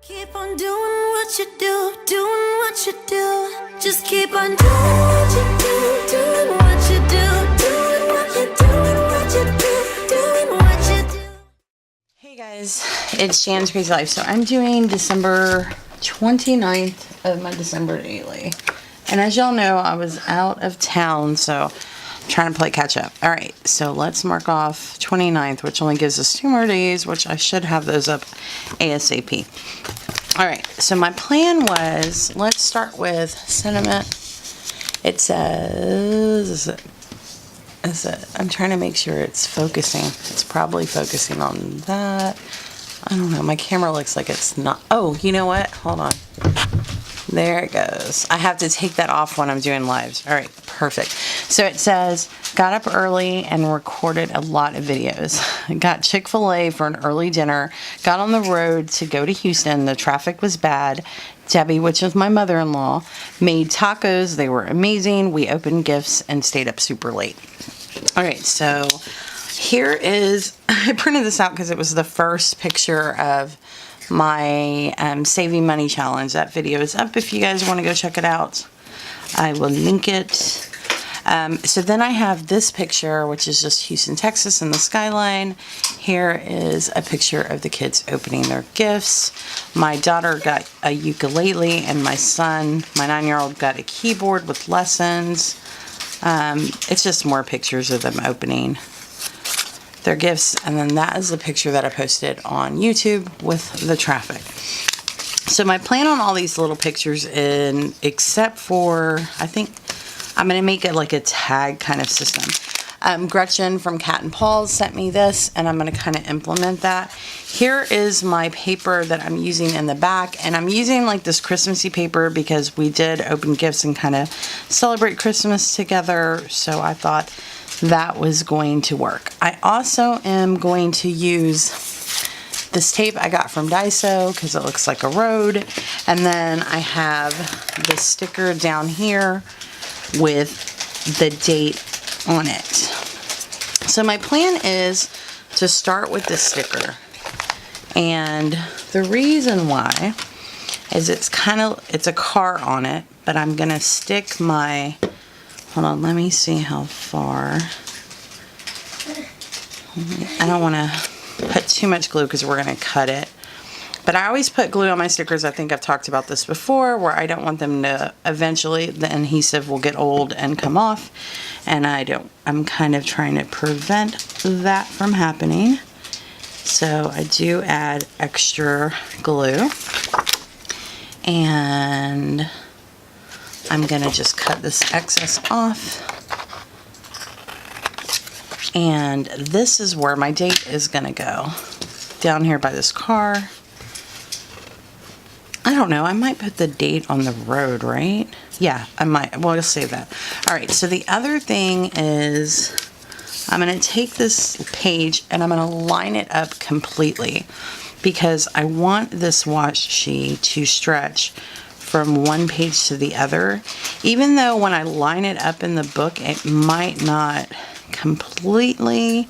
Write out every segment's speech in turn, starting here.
Keep on doing what you do, doing what you do. Just keep on doing what you do, doing what you do, doing what you do, what you do, doing what you do. Hey guys, it's Janscrazylife. So I'm doing December 29th of my December daily. And as y'all know, I was out of town, so I'm trying to play catch up. Alright, so let's mark off 29th, which only gives us 2 more days, which I should have those up ASAP. Alright, so my plan was, let's start with sentiment. It says, I'm trying to make sure it's focusing. It's probably focusing on that. I don't know, my camera looks like it's not. Oh, you know what? Hold on. There it goes. I have to take that off when I'm doing lives. All right, perfect. So it says, got up early and recorded a lot of videos. Got Chick-fil-A for an early dinner. Got on the road to go to Houston. The traffic was bad. Debbie, which is my mother-in-law, made tacos. They were amazing. We opened gifts and stayed up super late. All right, so here is, I printed this out because it was the first picture of my saving money challenge. That video is up if you guys want to go check it out. I will link it. So then I have this picture, which is just Houston, Texas, and the skyline. Here is a picture of the kids opening their gifts. My daughter got a ukulele, and my son, my 9-year-old, got a keyboard with lessons. It's just more pictures of them opening their gifts, and then that is the picture that I posted on YouTube with the traffic. So my plan on all these little pictures, except for, I think I'm going to make it like a tag kind of system. Gretchen from Cat and Paws sent me this, and I'm going to kind of implement that. Here is my paper that I'm using in the back, and I'm using like this Christmassy paper because we did open gifts and kind of celebrate Christmas together, so I thought that was going to work. I also am going to use this tape I got from Daiso because it looks like a road, and then I have this sticker down here with the date on it. So my plan is to start with this sticker, and the reason why is it's a car on it, but I'm gonna stick my, hold on, let me see how far. I don't want to put too much glue because we're going to cut it. But I always put glue on my stickers. I think I've talked about this before, where I don't want them to, eventually the adhesive will get old and come off. And I'm kind of trying to prevent that from happening. So I do add extra glue. And I'm going to just cut this excess off. And this is where my date is going to go. Down here by this car. I don't know. I might put the date on the road, right? Yeah, I might. Well, I'll save that. All right. So the other thing is I'm going to take this page and I'm going to line it up completely because I want this washi to stretch from one page to the other. Even though when I line it up in the book, it might not completely.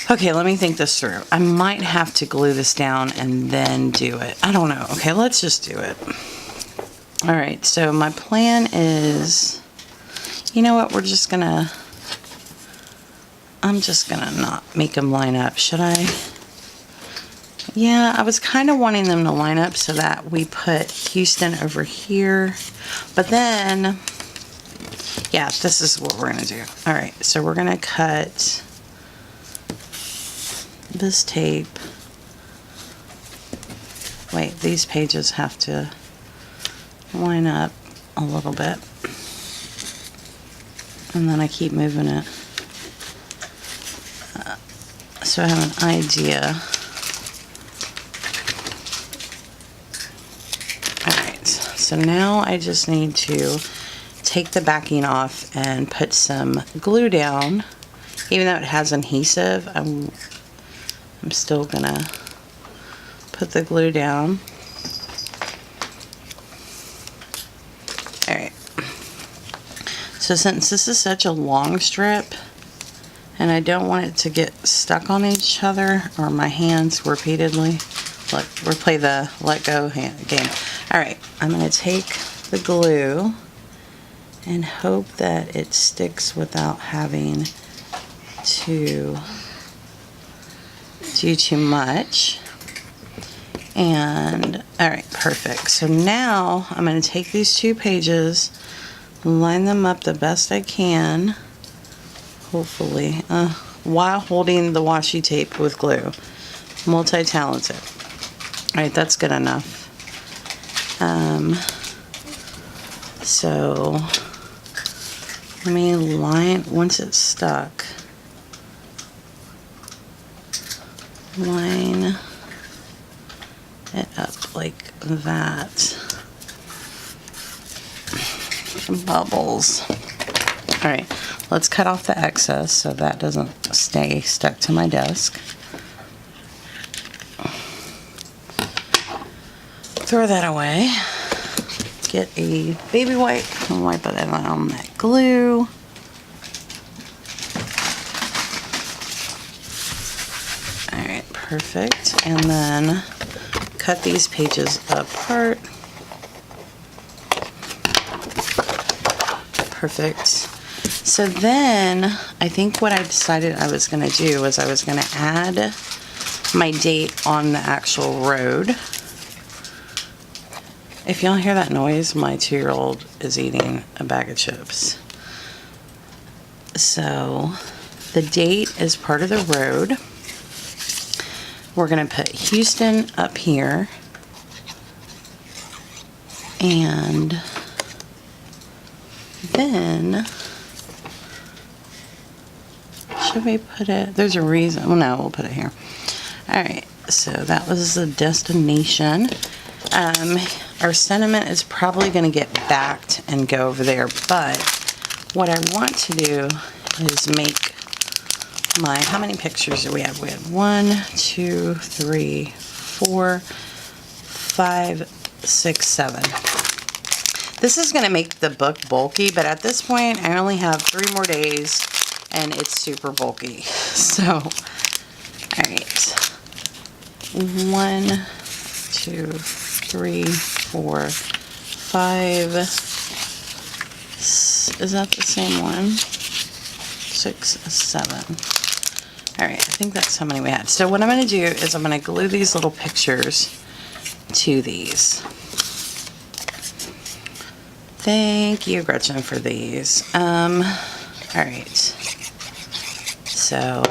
Okay, let me think this through. I might have to glue this down and then do it. I don't know. Okay, let's just do it. All right, so my plan is, you know what, I'm just gonna not make them line up. Should I? Yeah, I was kind of wanting them to line up so that we put Houston over here. But then, yeah, this is what we're going to do. All right, so we're going to cut this tape. Wait, these pages have to line up a little bit. And then I keep moving it. So I have an idea. So now I just need to take the backing off and put some glue down. Even though it has adhesive, I'm still gonna put the glue down. Alright. So since this is such a long strip, and I don't want it to get stuck on each other or my hands repeatedly, we'll play the let go game. All right, I'm gonna take the glue and hope that it sticks without having to do too much. And all right, perfect. So now I'm going to take these 2 pages, line them up the best I can, hopefully, while holding the washi tape with glue. Multi-talented. All right, that's good enough. So let me line, once it's stuck, line it up like that. Bubbles. All right, let's cut off the excess so that doesn't stay stuck to my desk. Throw that away. Get a baby wipe and wipe it on that glue. All right, perfect. And then cut these pages apart. Perfect. So then I think what I decided I was going to do was I was going to add my date on the actual road. If y'all hear that noise, my 2-year-old is eating a bag of chips. So the date is part of the road. We're going to put Houston up here. And then, should we put it, there's a reason, well no, we'll put it here. Alright, so that was the destination. Our sentiment is probably going to get backed and go over there, but what I want to do is make my, how many pictures do we have? We had 1, 2, 3, 4, 5, 6, 7. This is going to make the book bulky, but at this point I only have 3 more days and it's super bulky. So, alright. 1, 2, 3, 4, 5. Is that the same one? 6, 7. Alright, I think that's how many we had. So what I'm going to do is I'm going to glue these little pictures to these. Thank you, Gretchen, for these. Alright. So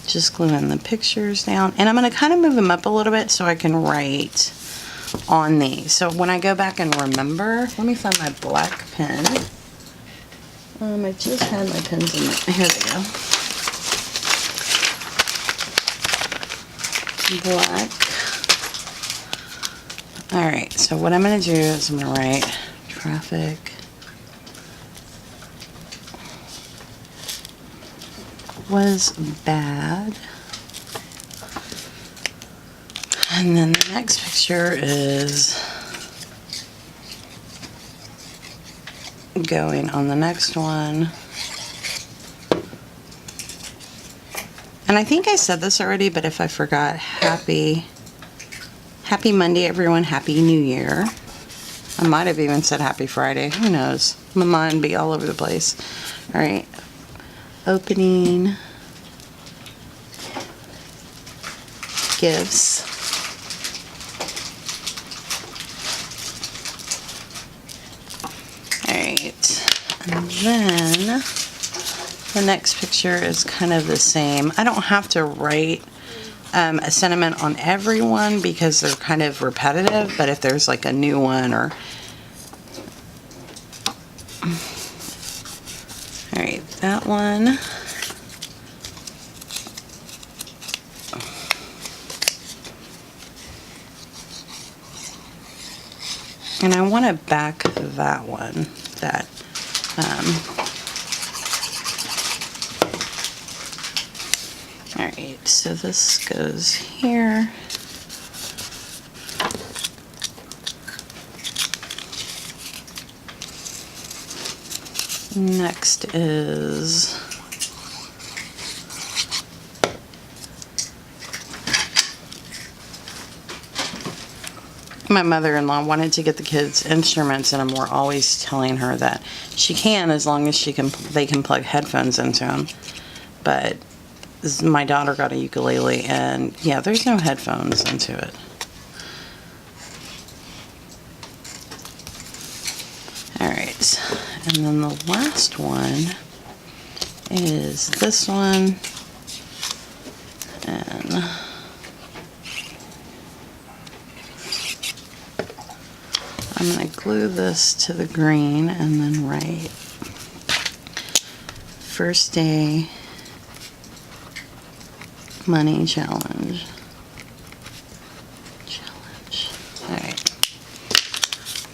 just gluing the pictures down. And I'm going to kind of move them up a little bit so I can write on these. So when I go back and remember, let me find my black pen. I just had my pens in there. Here they go. Black. Alright, so what I'm going to do is I'm going to write traffic was bad. And then the next picture is going on the next one. And I think I said this already, but if I forgot, happy Monday, everyone. Happy New Year. I might have even said happy Friday. Who knows? My mind be all over the place. All right. Opening gifts. All right. And then the next picture is kind of the same. I don't have to write a sentiment on everyone because they're kind of repetitive, but if there's like a new one or... Alright, that one. And I want to back that one, that alright, so this goes here. Next is my mother-in-law wanted to get the kids instruments, and we're always telling her that she can, as long as they can plug headphones into them. But my daughter got a ukulele, and yeah, there's no headphones into it. Alright, and then the last one is this one, and I'm going to glue this to the green and then write first day money challenge. Alright.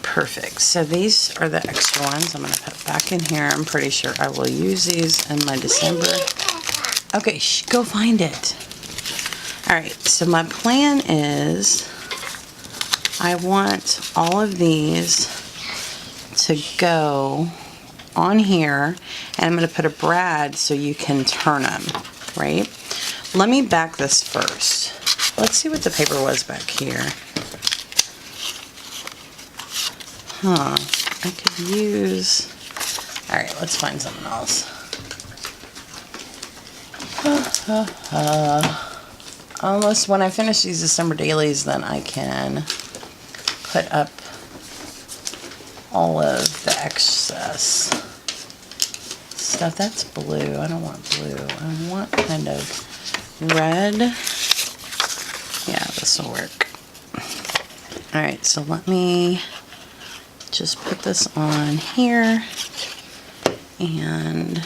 Perfect. So these are the extra ones I'm going to put back in here. I'm pretty sure I will use these in my December. Okay, go find it. Alright, so my plan is I want all of these to go on here, and I'm going to put a brad so you can turn them, right? Let me back this first. Let's see what the paper was back here. I could use... Alright, let's find something else. Almost when I finish these December dailies, then I can put up all of the excess stuff. That's blue. I don't want blue. I want kind of red. Yeah, this will work. Alright, so let me just put this on here, and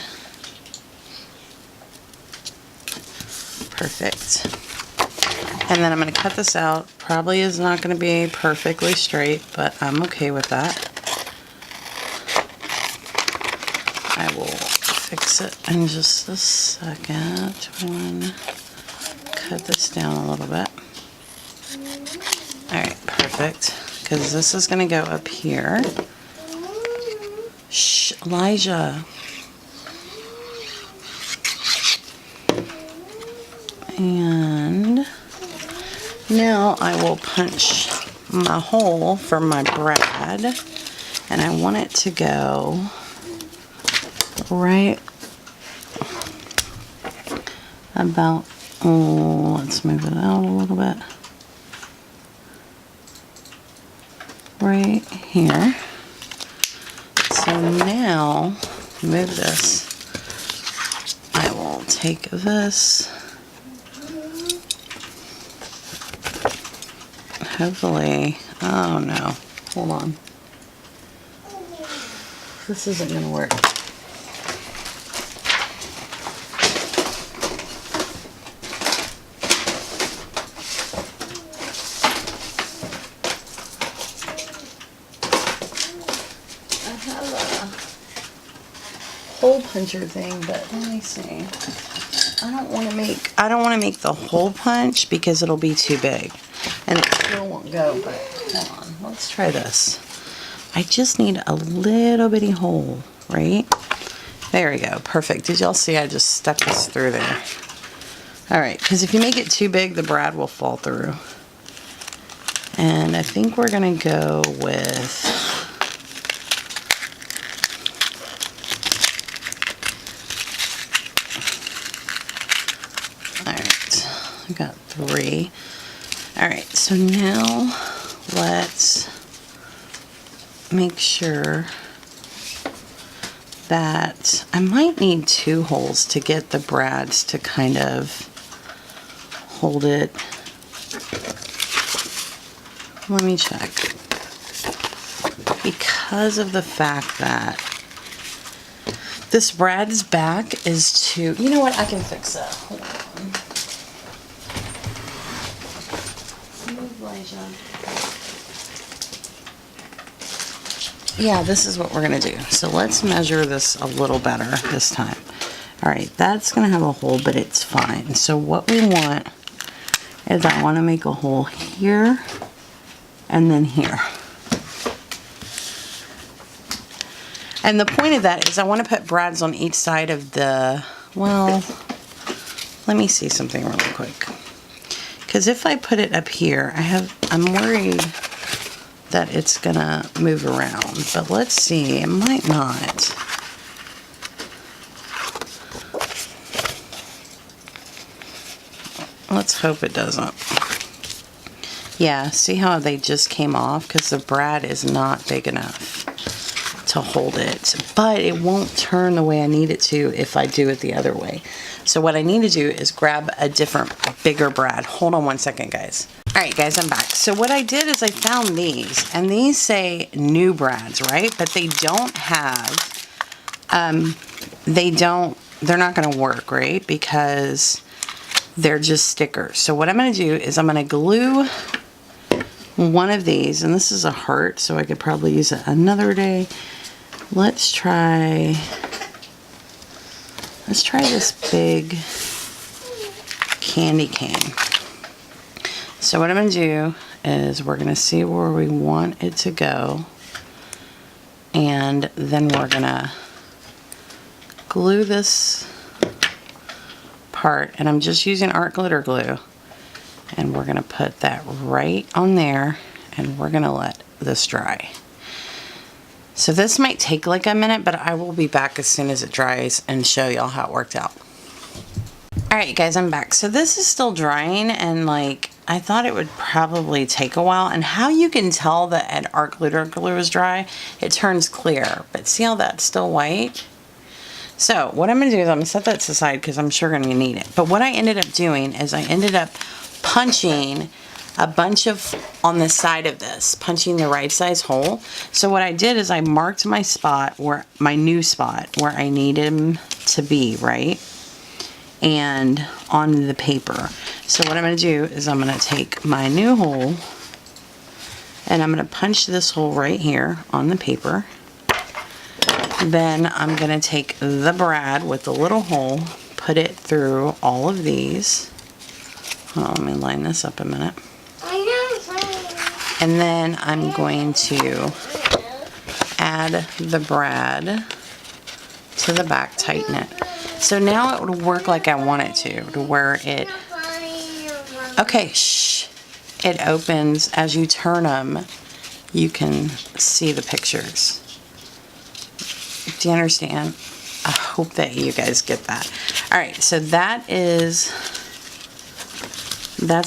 perfect. And then I'm going to cut this out. Probably is not going to be perfectly straight, but I'm okay with that. I will fix it in just a second. Cut this down a little bit. Alright, perfect. Because this is going to go up here. Shh, Elijah. And now I will punch my hole for my brad, and I want it to go right about, let's move it out a little bit, right here. So now, move this, I will take this, hopefully, oh no, hold on. This isn't going to work. I have a hole puncher thing, but let me see. I don't want to make the hole punch because it'll be too big. And it still won't go, but hold on. Let's try this. I just need a little bitty hole, right? There we go. Perfect. Did y'all see I just stuck this through there? Alright, because if you make it too big, the brad will fall through. And I think we're going to go with... Alright, I got 3. Alright, so now let's make sure that I might need 2 holes to get the brads to kind of hold it. Let me check. Because of the fact that this brad's back is too... You know what? I can fix that. Hold on. Yeah, this is what we're going to do. So let's measure this a little better this time. Alright, that's going to have a hole, but it's fine. So what we want is I want to make a hole here and then here. And the point of that is I want to put brads on each side of the... Well, let me see something really quick. Because if I put it up here, I'm worried that it's gonna move around, but let's see, it might not. Let's hope it doesn't. Yeah, see how they just came off? Because the brad is not big enough to hold it, but it won't turn the way I need it to if I do it the other way. So what I need to do is grab a different, bigger brad. Hold on one second, guys. All right, guys, I'm back. So what I did is I found these, and these say new brads, right? But they don't have, they're not gonna work, right? Because they're just stickers. So what I'm gonna do is I'm gonna glue one of these, and this is a heart, so I could probably use it another day. Let's try this big candy cane. So what I'm gonna do is we're gonna see where we want it to go, and then we're gonna glue this part, and I'm just using art glitter glue, and we're gonna put that right on there, and we're gonna let this dry. So this might take like a minute, but I will be back as soon as it dries and show y'all how it worked out. Alright guys, I'm back. So this is still drying, and like I thought it would probably take a while, and how you can tell that an art glitter glue is dry, it turns clear, but see how that's still white? So what I'm going to do is I'm going to set that aside because I'm sure going to need it. But what I ended up doing is I ended up punching a bunch of, on the side of this, punching the right size hole. So what I did is I marked my spot, where my new spot, where I need him to be, right? And on the paper. So what I'm going to do is I'm going to take my new hole, and I'm going to punch this hole right here on the paper. Then I'm going to take the brad with the little hole, put it through all of these. Hold on, let me line this up a minute. And then I'm going to add the brad to the back, tighten it. So now it would work like I want it to where it, okay, shh, it opens as you turn them. You can see the pictures. Do you understand? I hope that you guys get that. Alright, so that's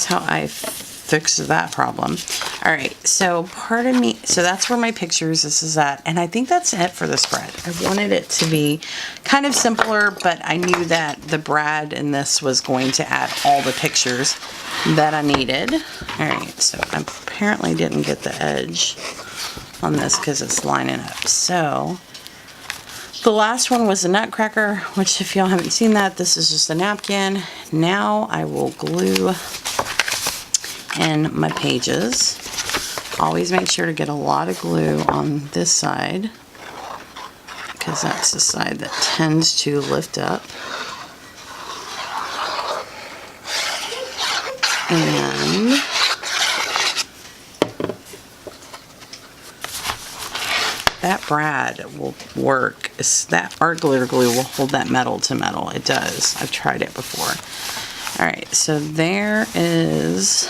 how I fixed that problem. Alright, so pardon me, so that's where my pictures, this is that, and I think that's it for the spread. I wanted it to be kind of simpler, but I knew that the brad in this was going to add all the pictures that I needed. Alright, so I apparently didn't get the edge on this because it's lining up. So the last one was a nutcracker, which if y'all haven't seen that, this is just a napkin. Now I will glue in my pages. Always make sure to get a lot of glue on this side, because that's the side that tends to lift up. And that brad will work. That art glitter glue will hold that metal to metal. It does. I've tried it before. Alright, so there is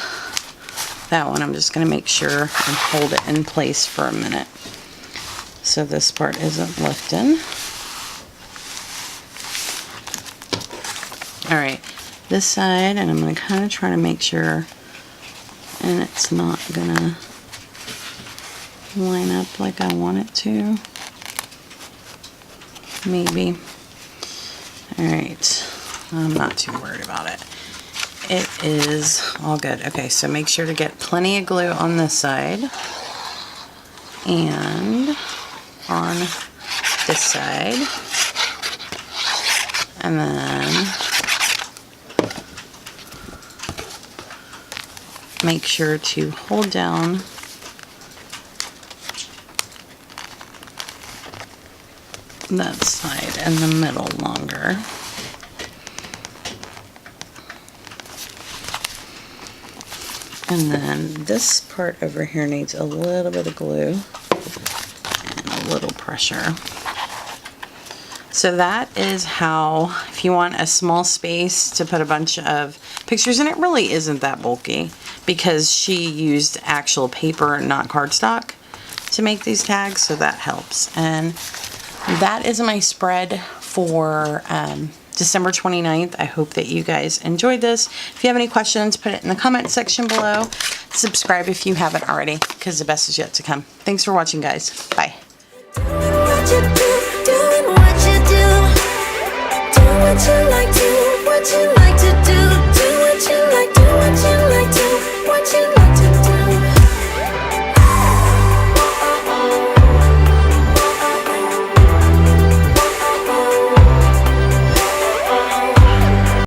that one. I'm just going to make sure and hold it in place for a minute so this part isn't lifting. Alright, this side, and I'm going to kind of try to make sure, and it's not going to line up like I want it to. Maybe. Alright, I'm not too worried about it. It is all good. Okay, so make sure to get plenty of glue on this side and on this side, and then make sure to hold down that side and the middle longer. And then this part over here needs a little bit of glue and a little pressure. So that is how, if you want a small space to put a bunch of pictures, and it really isn't that bulky, because she used actual paper and not cardstock to make these tags, so that helps. And that is my spread for December 29th. I hope that you guys enjoyed this. If you have any questions, put it in the comment section below. Subscribe if you haven't already, because the best is yet to come. Thanks for watching, guys. Bye. What you do?